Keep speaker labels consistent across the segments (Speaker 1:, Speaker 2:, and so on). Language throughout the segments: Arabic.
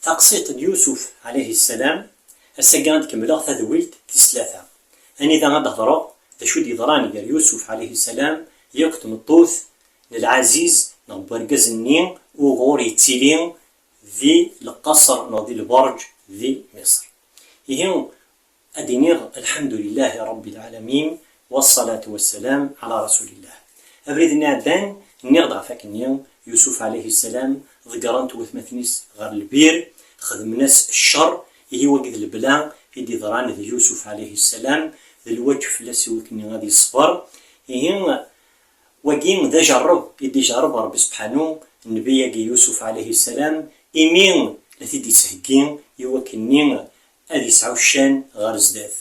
Speaker 1: تقسيط يوسف عليه السلام السجان كملا تذويلت تسلاثة. أنا إذا غنهضرو دا شو يضراني ديال يوسف عليه السلام يكتم الطوث للعزيز نبرقز النين وغور يتيلين ذي القصر نو ذي البرج ذي مصر. إيهن أدينيغ الحمد لله رب العالمين والصلاة والسلام على رسول الله. أبريد النعدان نغضع فاكنين يوسف عليه السلام ذكران توثمثنيس غير البير خدم ناس الشر هي وقت البلان يدي ضران ذي يوسف عليه السلام ذي الوجه فلاسي وكني غادي الصبر إيهن وقيم ذا جرب يدي جرب ربي سبحانه النبي يوسف عليه السلام إيمين التي دي سهقين يوكنين أدي سعوشان غير زداث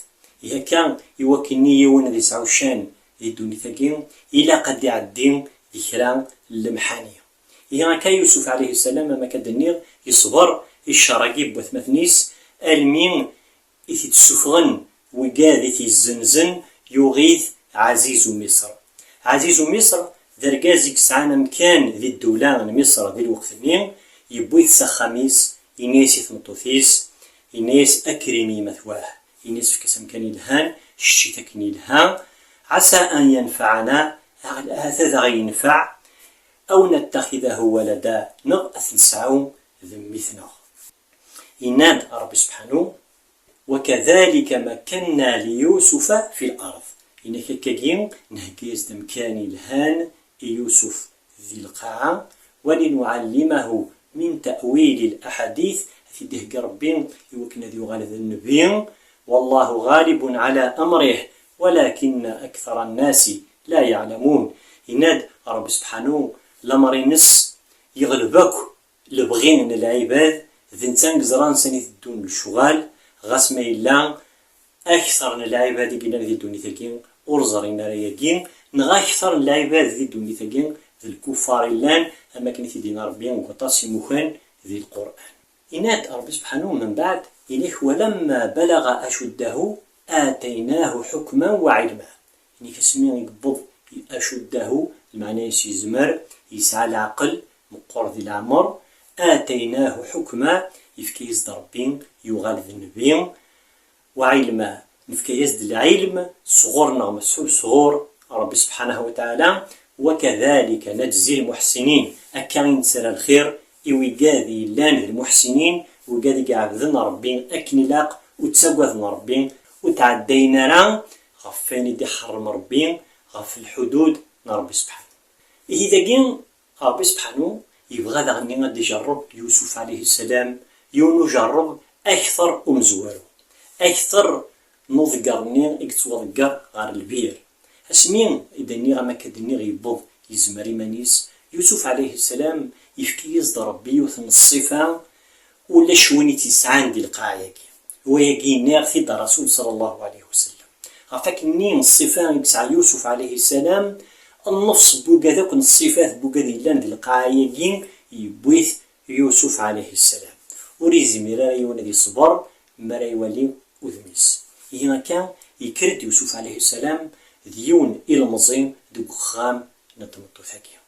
Speaker 1: إذا كان يوكني يوان أدي سعوشان يدوني ثقين إلا قد يعدين ذكران اللمحانية. إذا كان يوسف عليه السلام ما كدنير يصبر الشراقيب وثمثنيس المين إثي تسفغن وقاذ إثي الزنزن يغيث عزيز مصر. عزيز مصر ذرقازيك سعانا مكان ذي الدولان مصر ذي الوقت المين يبويث سخميس يناس يثمطوثيس يناس أكرمي مثواه يناس في كسم كان يلهان الشتاء كان يلهان عسى أن ينفعنا هذا غينفع أو نتخذه ولدا نغأث نسعو ذمثنا. إناد رب سبحانه وكذلك مكنا ليوسف في الأرض. إنك كجين نهجيز دمكاني الهان يوسف ذي القاعة ولنعلمه من تأويل الأحاديث في ده ربين يوكنا ذي غالب النبي والله غالب على أمره ولكن أكثر الناس لا يعلمون. إناد رب سبحانه لمر نس يغلبك لبغين العباد ذنتان قزران سنة دون الشغال غاسم إلا أكثر العباد قلنا ذي دوني ثقين أرزرين رياقين نغا أكثر العباد ذي دوني ثقين ذي الكفار اللان أما كنت دينا ربين وقطاسي مخان ذي القرآن. إناد رب سبحانه من بعد إليه ولما بلغ أشده آتيناه حكما وعلما. يعني كسمين يقبض أشده المعنى يزمر يسعى العقل مقر ذي العمر آتيناه حكما يفكيز ضربين يغالب النبي وعلما نفكيز العلم صغورنا مسحوب صغور رب سبحانه وتعالى وكذلك نجزي المحسنين أكاين سر الخير إويقاذي لان المحسنين وقاذي عبدنا ربين أكنلاق وتسقوذنا ربين وتعدينا ران غفاني دي حرم ربين غف الحدود ربي سبحانه. إذا جين ربي سبحانه يبغى ذغني غادي يجرب يوسف عليه السلام يونو جرب أكثر أمزوارو أكثر نضقرني إكتوضقر غار البير أسمين إذا نيغا ما كدني غيبض يزمري مانيس يوسف عليه السلام يفكي يصدر ربي وثن الصفة ولا شويني تسعان دي القاعية ويجي نير في الرسول صلى الله عليه وسلم عفاك نين الصفة يسعى يوسف عليه السلام النص بوكا ذاك الصفات بوكا ديلان دي القاعية يبويث يوسف عليه السلام وريزي مراي ونادي صبر مراي ولي وذميس. هنا كان يكرد يوسف عليه السلام ديون إلى مزين دوك خام نتمطو ثاكيا.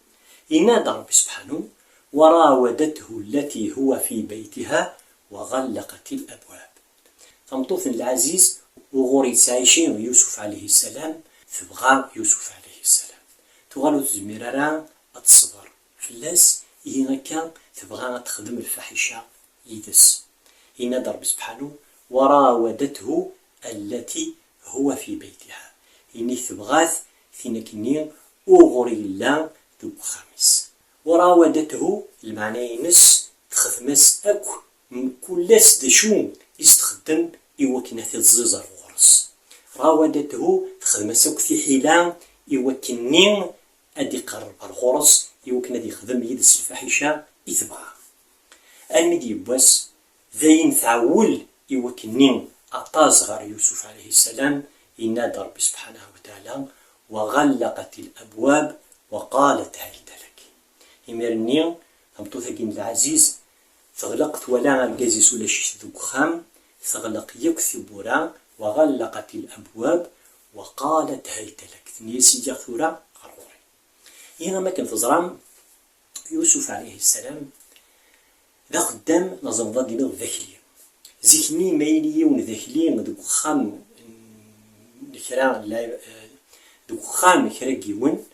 Speaker 1: ينادى ربي سبحانه وراودته التي هو في بيتها وغلقت الأبواب. فمطوث العزيز وغوري سايشين يوسف عليه السلام تبغى يوسف عليه السلام تغالو تزميرارا الصبر فلاس هنا كان تبغى تخدم الفاحشة يدس. ينادى ربي سبحانه وراودته التي هو في بيتها إني ثبغاث ثينكنين أغري الله ذو خامس. وراودته المعنى ينس تخدمس أكو من كلاس دشون يستخدم يوكنا في الزيزر غرس. راودته تخدمس أكو في حيلان يوكنين أدي قرب الغرس يوكنا دي خدم يدس الفاحشة يثبغى. المدي بوس ذين ثاول يوكنين أطازغر يوسف عليه السلام ينادى ربي سبحانه وتعالى وغلقت الأبواب وقالت هيت لك. يمرني همتوثقين العزيز ثغلقت ولا الجازيس ولا شيش ذوك خام ثغلق يكثب ورا وغلقت الأبواب وقالت هيت لك ثنيسي جاثورا قروري. هنا ما كان تزرام يوسف عليه السلام ذا خدام لازم ضاد ينض ذاكلي زيكني مايلي ذاكلي دوك خام الكرا لا دوك خام كرا كيون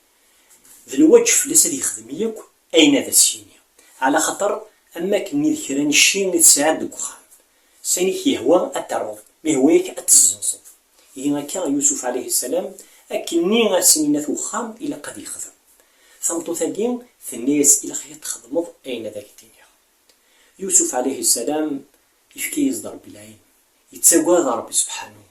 Speaker 1: ذا الوجه فلاس هادي يخدم ياك اين ذا السيني على خاطر اما كني ذكران الشين تساعد دوك خام ساني كيهوى التعرض ما هواك اتزنصف هكا يوسف عليه السلام اكني غاسنينات وخام الى قد يخدم ثمطو ثانيين في الناس الى خير تخدموا اين ذاك الدنيا يوسف عليه السلام يفكي يصدر بالعين يتساقى ربي سبحانه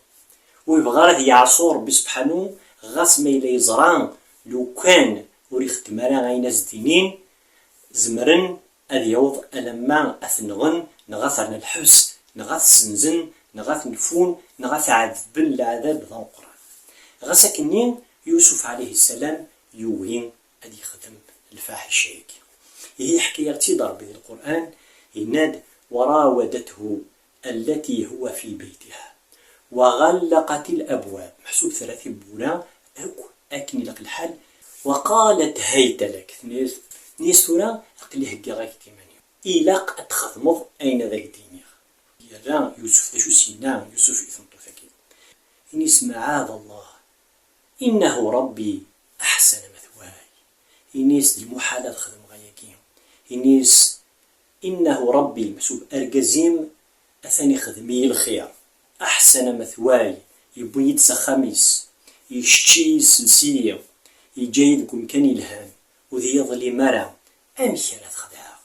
Speaker 1: ويبغى راه يعصو ربي سبحانه غاس ما إلا يزران لو كان وريخدم راه غايناس دينين زمرن أذ يوض ألما أثنغن نغاثرنا الحبس نغاث سنزن نغاث نفون نغاث عذبن العذاب ذا القرآن غاسا كنين يوسف عليه السلام يوهين أذ يخدم الفاحشة هي حكاية تضرب في القرآن يناد وراودته التي هو في بيتها وغلقت الأبواب محسوب 3 بولا أكني لك الحال وقالت هيت لك نيس ثورا أقلي هكا غاك تيمانيا إلاق أتخدمض أين ذاك الدنيا يرى يوسف شو سينا يوسف يثمطو ثاكي إنيس معاذ الله إنه ربي أحسن مثواي إنيس دي محالة خدم غاياكي إنيس إنه ربي محسوب أرقزيم أثاني خدمي الخير أحسن مثواي يبوي يتسا خميس يشتي سلسية يجايدكم كان يلهان وذي يظلي مرا أمشي لا تخدعها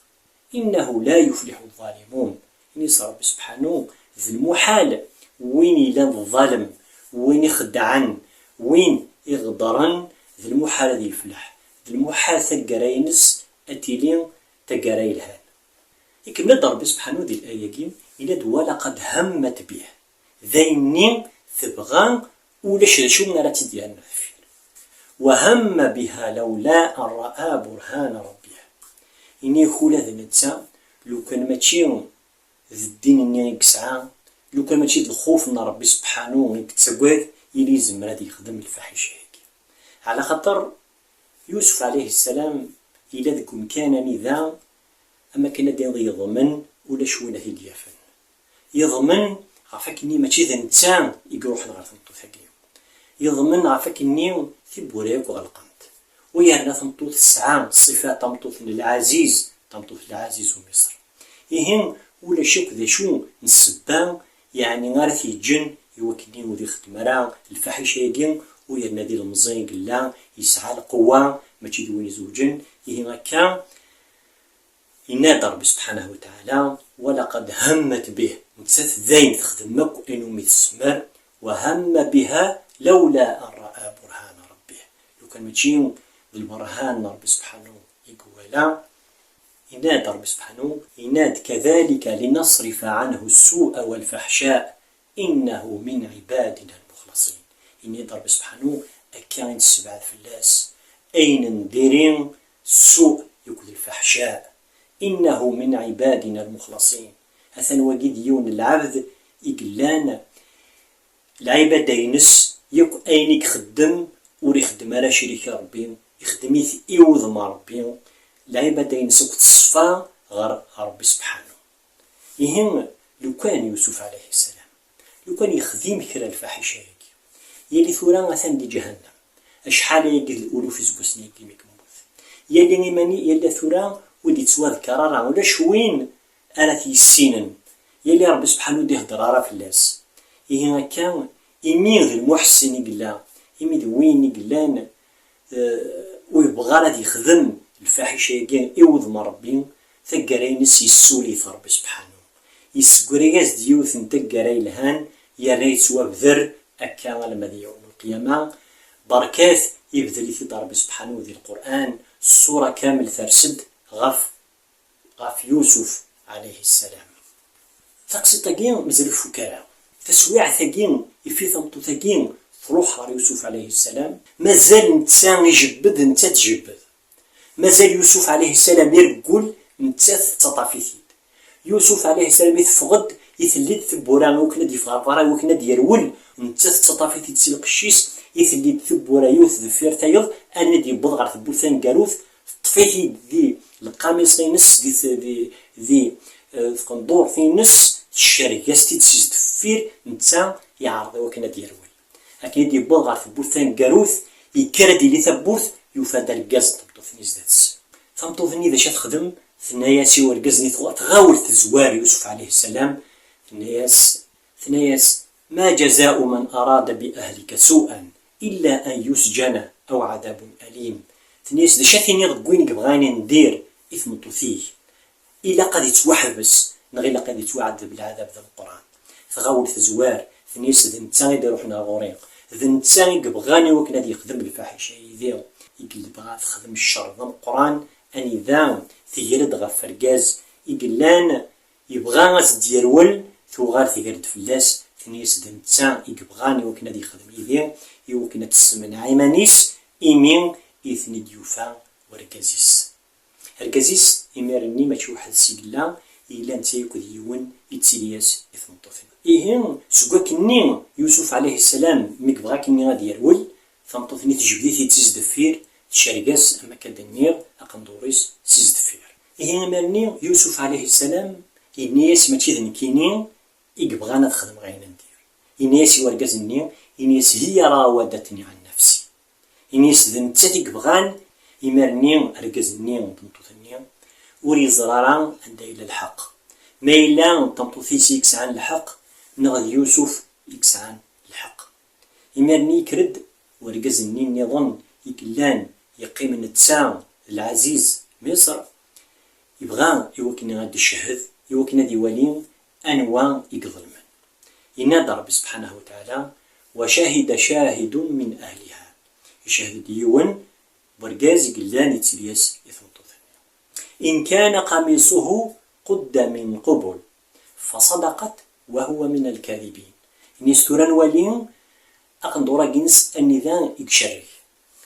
Speaker 1: إنه لا يفلح الظالمون إني ربي سبحانه ذي المحال وين يلان الظالم وين يخدعن وين يغدرن ذي المحال ذي يفلح ذي المحال ثقرينس أتيلين تقري الهان يكمل ربي سبحانه ذي الآية كيم إلا ولقد همت به ذيني ثبغان ولاش شو نراتي ديالنا وهم بها لولا أن رأى برهان ربها إني خولا ذا نتسا لو كان ماشي ذي الدين إني نكسعا لو كان ماشي ذي الخوف من ربي سبحانه نكتساقواد يلي زمرا دي يخدم الفاحشة هيك على خاطر يوسف عليه السلام إلا ذكم كان ذا أما كان دين يضمن ولا شوينة في اليافن يضمن عفاك إني ماشي ذا نتسا يقروح نغار ثمطو ثاقي يضمن عفاك إني في بوراك وغلقنت ويهنا تمطوط السعام الصفات تمطوط العزيز تمطوط العزيز ومصر يهم ولا شوك ذا شو نسبان يعني غارث يجن يوكني وذي ختمرا الفاحشة يدين ويهنا دي المزين قلا يسعى القوة ما تشدوني زوجن يهم كان ينادى ربي سبحانه وتعالى ولقد همت به متسات ذين تخدمك إنو متسمر وهم بها لولا أن رأى برهان ربه لو كان ماشي بالبرهان ربي سبحانه يقولا ينادى ربي سبحانه يناد كذلك لنصرف عنه السوء والفحشاء إنه من عبادنا المخلصين ينادى ربي سبحانه أكاين 7 فلاس أين نديرين السوء يكون الفحشاء إنه من عبادنا المخلصين أثن وجد يون العبد يقلان العبادة ينس يكو أينك خدم وريخدم على شريك ربي يخدميث إيوذ مع ربي العبادة ينس وتصفى غير ربي سبحانه يهم لو كان يوسف عليه السلام لو كان يخدم كرا الفاحشة يلي ثورا مثلا دي جهنم أشحال يجد الألوف زبوسني كيما كموث يلي إيماني يلي ثورا ودي تسوى ذكرارا ولا شوين أنا في السنن يلي ربي سبحانه دي هدرارا في الناس يهنا كان يمين ذي المحسن يقلا يمين ذي وين يقلان ويبغى راه يخدم الفاحشة يقين إيوض ما ربي ثقري نس يسولي ربي سبحانه يسقرياز ديوث نتقري لهان يريت سوا بذر أكا لما ذي يوم القيامة بركات يبذل في ربي سبحانه ذي القرآن الصورة كامل ثرسد غف يوسف عليه السلام تقصي تاقين مازال الفكاهة تسويع ثاقين يفي ثمطو ثاقين تروح على يوسف عليه السلام مازال نتا يجبد نتا تجبد مازال يوسف عليه السلام يرقل نتا تطافيثيد يوسف عليه السلام يتفقد يثليد ثبورا وكنا دي فغرفرا وكنا دي يرول نتا تطافيثيد سلق الشيس يثليد ثبورا يوث ذفير تايض أنا دي بضغر ثبوثان قاروث طفيثي ذي القاميص نس ذي تقندور في نس الشركة تيتسيز دفير نتا يعرض وكنا ديرول أكيد يبغى غير ثبوت ثاني كاروث يكرد لي ثبوت يفاد الكاز طبطوفني زداتس ثمطوفني ذا شات خدم ثناياس وركزني تغاول تزوار يوسف عليه السلام ثناياس ما جزاء من أراد بأهلك سوءا إلا أن يسجن أو عذاب أليم ثناياس ذا شاتيني غكوين كبغاني ندير إثم طوثيه إلا قد يتوحبس نغير قد يتوعذب بالعذاب ذا القرآن تغاول تزوار ثنيس ذا نتا يروحنا غوريق ذا نتا يبغاني وكنا يخدم الفاحشة يذير يقول بغا تخدم الشر ذا القرآن أني ذا ثيرد غف فرقاز يقلان يبغى تديرول ثوغار ثيرد فلاس ثنيس ذا نتا يبغاني وكنا يخدم يذير يوكنا تسمن عيمانيس إيمين إثني ديوفا وركازيس هركازيس إمارني ماشي واحد سيقلا إلا نتا يكود يون يتسيلياس إثم طوفين إيهن سكوا كني يوسف عليه السلام ميك بغا كني غادي يرول ثمطوثني تجبدي تيز دفير تشاركاس أما كدنير أقندوريس تيز دفير إيهن مالني يوسف عليه السلام إنياس ماشي ذن كيني إيكبغانا تخدم غاينا ندير إنياس يوركازني إنياس هي راودتني عن نفسي إنياس ذن تاتي كبغان إمارني أركازني وطنطوثني وري زرارا عند إلى الحق ما إلا طنطوثيس يكس عن الحق نغد يوسف يكس عن الحق إمارني كرد وركزني نظن يكلان يقيم نتسا العزيز مصر يبغى يوكنا غادي الشهد يوكنا دي ولي أنواع يقظلمن ينادى ربي سبحانه وتعالى وشاهد شاهد من أهلها يشهد ديون برقاز يقلان يتسليس إن كان قميصه قد من قبل فصدقت وهو من الكاذبين نستوران ولين أقندورا جنس النذان يكشري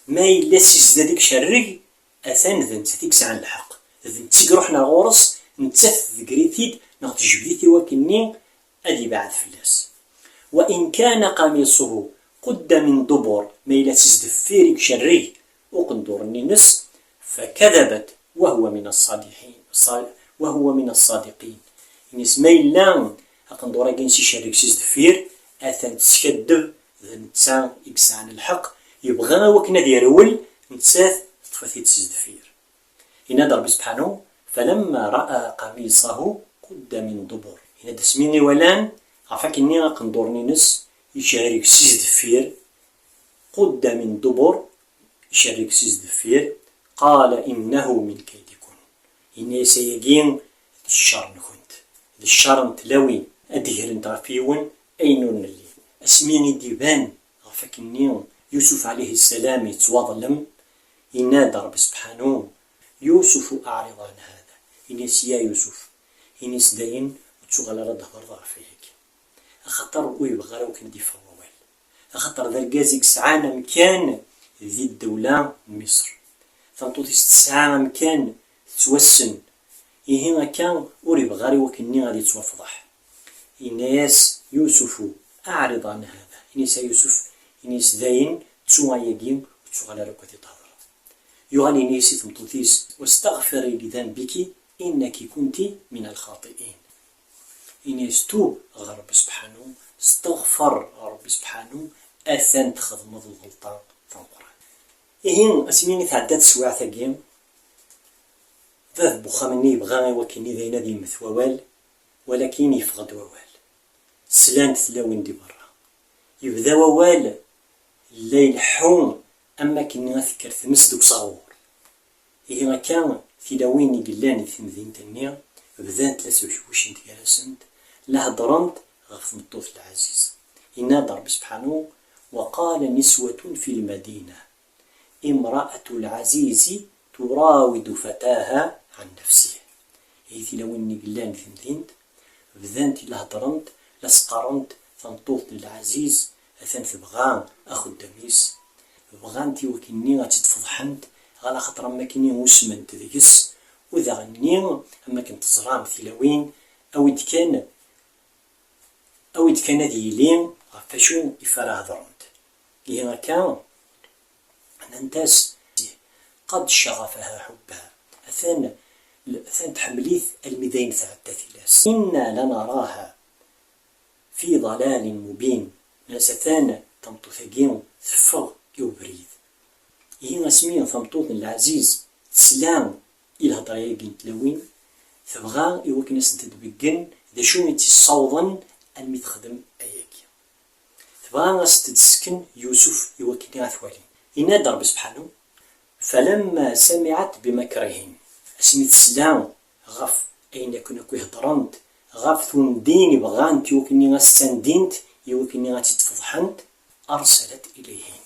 Speaker 1: ما إلا سيزدادك شري أثان ذن تتكس عن الحق ذن تيقروحنا غورس نتث ذكريتيد نغت جبديتي وكني أدي بعد فلاس وإن كان قميصه قد من دبر ما إلا سيزدفيرك شري وقندور النس فكذبت وهو من الصادقين نسمي لان أقندورا جنسي شارك سيز دفير أثان تسكدب ذا نتسا إكسان الحق يبغى وكنا ديرول نتساث تفاثيت سيز دفير هنا ربي سبحانه فلما رأى قميصه قد من دبر هنا دسميني ولان عفاك إني أقندورني نس يشارك سيز دفير قد من دبر يشارك سيز دفير قال إنه من كيدكن إني سيجين الشر نكنت الشر نتلاوي أدهر نتعرفيون أينون اللي أسميني ديبان غفاك النيون يوسف عليه السلام يتواظلم ينادى رب سبحانه يوسف أعرض عن هذا إنيس يا يوسف إنيس داين وتشغل رد هبر فيك أخطر ويبغى وكان دي فوال أخطر ذا الجازيك سعانا مكان ذي الدولة مصر فانطوطيس تسعة مكان توسن إيهما كان أوريب غاري وكني غادي توفضح إنيس يوسف أعرض عن هذا إنيس يوسف إنيس داين تسوى يقيم وتسوى ركوتي تهضر يغني إنيس ثمطوطيس واستغفري لذنبك إنك كنت من الخاطئين إنيس توب غرب سبحانه استغفر رب سبحانه أثان تخدم الغلطان تنقران إيهن أسميني تعداد سواع ثقيم ذا بخامني يبغى وكني ذا ينادي مثوال ولكن يفقد ووال سلان تلاوين دي برا يبدا ووال الليل حوم أما كني نذكر ثمس دوك صغور إيه كان في لوين يقلاني في مدينة النير بدات لا سوشوش انت جالسنت لا هضرمت غف مطوف العزيز ينادى ربي سبحانه وقال نسوة في المدينة امرأة العزيز تراود فتاها عن نفسه إيه في لوين يقلاني في مدينة بدات لا هضرمت لا سقرمت فنطوف للعزيز أثن تبغان أخو الدميس بغانتي وكني غتتفضحنت غالا خاطر أما كني وسمنت ذيكس وإذا غني أما كنت زرام ثلاوين أو إذ كان ديلين غفاشون إفارة هضرمت إيه كان ننتاس قد شغفها حبها أثن ثان تحمليث الميدين ثعدت لاس إنا لنراها في ضلال مبين. ناس ثانا تمطو ثقين ثفغ يوبريد هي اسمين ثمطوط العزيز تسلام إلى هضرياقين تلوين تبغى يوكن ناس تدبقن ذا شو يتصوضن المي تخدم أياكي تبغى ناس تتسكن يوسف يوكن عثوالين ينادى ربي سبحانه فلما سمعت بمكرهن اسمي تسلام غف أين يكون كوي هضرنت غف ثون ديني بغانت يوكني غاستان دينت يوكني غاتي تفضحنت أرسلت إليهن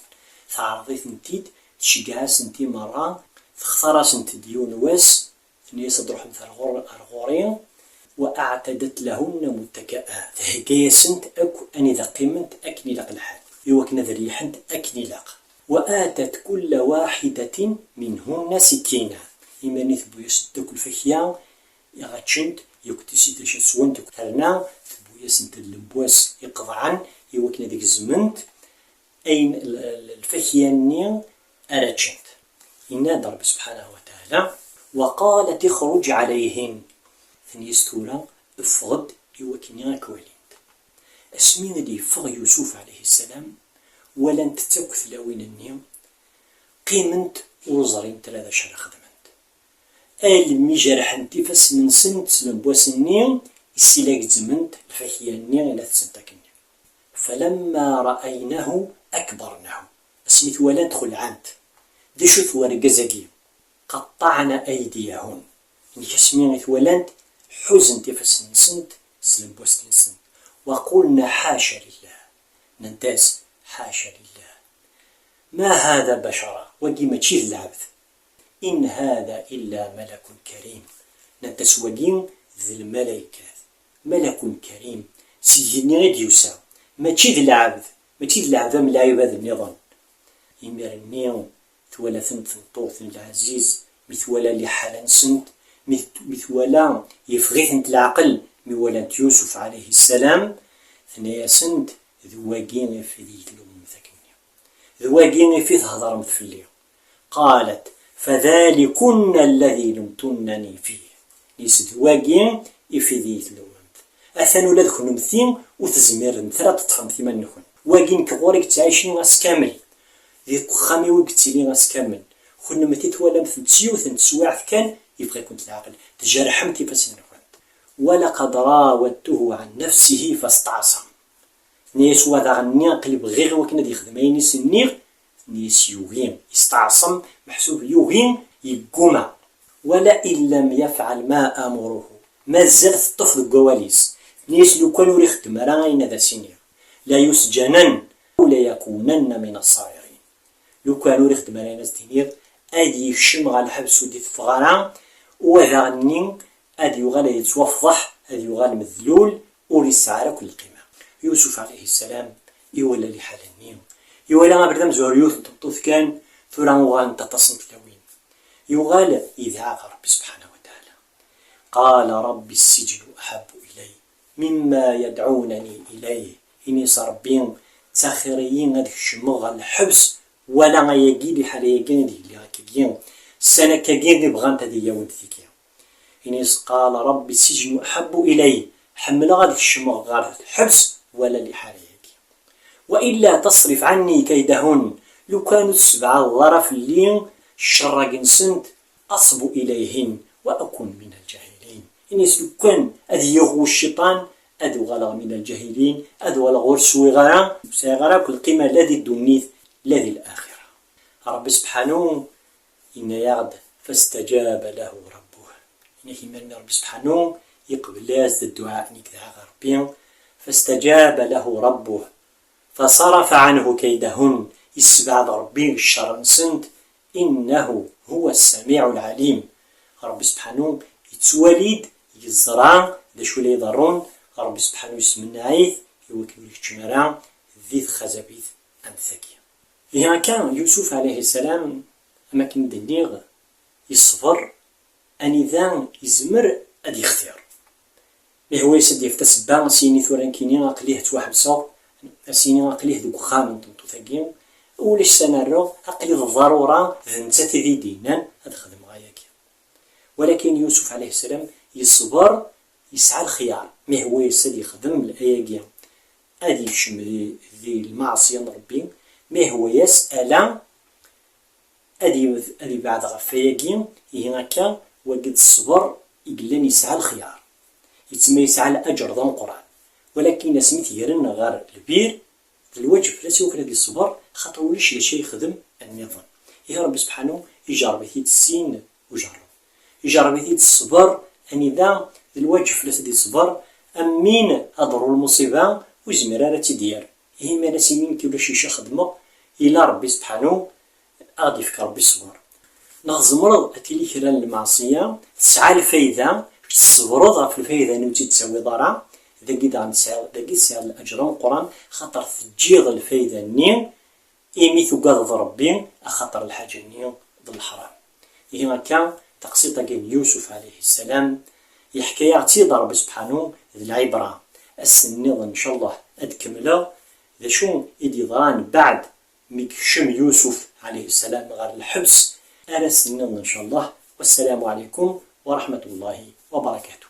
Speaker 1: تعرضيت نتيد تشجعاس نتي مرة تختارس نتي ديون واس ثنيس تروح مثل الغورين وأعتدت لهن متكئات هكايا سنت أكو أني ذا قيمنت أكني لق الحال يوكنا ذا ريحنت أكني لق وآتت كل واحدة منهن سكينة إما نثبو يسدك الفخيا يغتشنت يكتسي تشسوان تكترنا ثبو يسنت اللبواس يقضعن يوكنا ذيك الزمنت أين الفخياني أراتشنت ينادى ربي سبحانه وتعالى وقالت اخرج عليهن ثنيستورا افغد يوكني كواليند اسمين دي فغ يوسف عليه السلام ولن تتكث لوين النيم قيمنت وزرين 3 شهر خدمت المي جرحنتي فاس من سنت لنبواس النيم استلاك زمنت الفخيا النيم الى تسنتك النيم فلما رأينه أكبرنه اسميت ولن تدخل عند دي شو ثوار قزاقي قطعنا أيديهن يعني كسمين ولن حزن تفس نسنت سلم بوست نسنت وقلنا حاشا لله ننتاز حاشا لله ما هذا بشرا وقيمة شيء العبث إن هذا إلا ملك كريم ننتاز وقيم ذي الملائكة ملك كريم سيجني غير يوسا ما تشيد العبث ما تشيد العبث من العباد النظام يمير النيوم ثولا ثنت ثنطوث العزيز مثولا لحالا سنت مثولا يفغيث العقل مولا يوسف عليه السلام ثنيا سنت ذواقين في ذيك الأم ثكنيا ذواقين في هضر مثفليا قالت فذلكن الذي لمتنني فيه ليس ذواقين في ذيك الأم أثنو لذكن مثين وتزمير مثلا تطفن ثمان نكون واقين كغوريك تعيشين غاس كامل ذي خامي وقتيلي غاس كامل خن متيت ولا مثل تسيوث تسواعث كان يبغى يكون العقل تجرحمتي فاسين ولقد راودته عن نفسه فاستعصم نيس وذا غني قلب غير وكنا دي خدمين سنير نيس يوغين يستعصم محسوب يوغين يقوما ولئن لم يفعل ما امره ما زالت الطفل الجواليس نيس لو كانوا يخدم راين ذا سنير لا يسجنن ولا يكونن من الصاغرين لو كانوا يخدم راين سنير ادي يشم على الحبس ودي الفغران وهذا غني ادي يغال يتوفضح ادي يغال مذلول وليسعى كل قيمه يوسف عليه السلام يولى لحال النيم يولى ما بردم زوريوث تطوث كان ثورا وغان تتصنت لوين يغال اذا ربي سبحانه وتعالى قال رب السجن احب الي مما يدعونني اليه اني صربين تاخريين هذاك الشمغ الحبس ولا غيجي حال يجي اللي راكيين السنه كاين بغانت هذه يوم ثيكيا اني قال رب السجن احب الي حمل هذاك الشمغ غير الحبس ولا لحال يجي والا تصرف عني كيدهن لو كانوا 7 ظرف اللين الشر سنت اصب اليهن واكون من الجاهلين اني لو كان هذه يغوى الشيطان ادو غلغ من الجاهلين ادو غلغ صغيرة صغيرة كل قيمة الذي الدنيث الذي الآخرة رب سبحانه إن يغد فاستجاب له ربه إن كيما رب سبحانه يقبل لاز الدعاء نكذا ربي فاستجاب له ربه فصرف عنه كيدهن يسبع ربي الشر سنت إنه هو السميع العليم رب سبحانه يتوليد يزرع دا شو اللي يضرون رب سبحانه يسمى عيث يوكل الشمران ذي خزبيث أمثكي إذا كان يوسف عليه السلام أما كان دنيغ يصفر أن إذا يزمر أدي يختار هو يسد يفتسبا سيني ثوران كيني أقليه تواحد صوت سيني أقليه ذوك خامن تنطو ثقيم وليش سنرو أقليه الضرورة ذنسة ذي دينان هذا خدم غاياكي ولكن يوسف عليه السلام يصبر، يسعى الخيار، ما هو يسد يخدم الآية أدي يكشم ذي المعصية ربي، ما هو يسأل أدي بعد غفاياكي هكا وقد الصبر يقلن يسعى الخيار، يتسمى يسعى الأجر ذا القرآن. ولكن سميت يرن غير البير الوجه لا سوف الذي الصبر خاطر وليش شي يخدم النظام. يا رب سبحانه يجرب يثيد السين يجرب يثيد الصبر أني ذا الوجه لا سدي الصبر أمين أضر المصيبة وزمرارة تدير هي ما نسيمين كي ولا شي خدمة إلى ربي سبحانه غادي يفك ربي الصبر. نغزمرض أتيلي كرا المعصية تسعى الفايدة تصبرض في الفايدة نمتي تساوي ضرع ذاكي تسعى الأجر القرآن خاطر تجيغ الفايدة نين إيمي ثقاض ربي أخاطر الحاجة نين ضد الحرام. هي كان تقسيطة كان يوسف عليه السلام يحكي يعطي ربي سبحانه العبرة السنيض إن شاء الله أدكمله ذا شو إدي ضران بعد ميكشم يوسف عليه السلام غير الحبس أنا السنيض إن شاء الله. والسلام عليكم ورحمة الله وبركاته.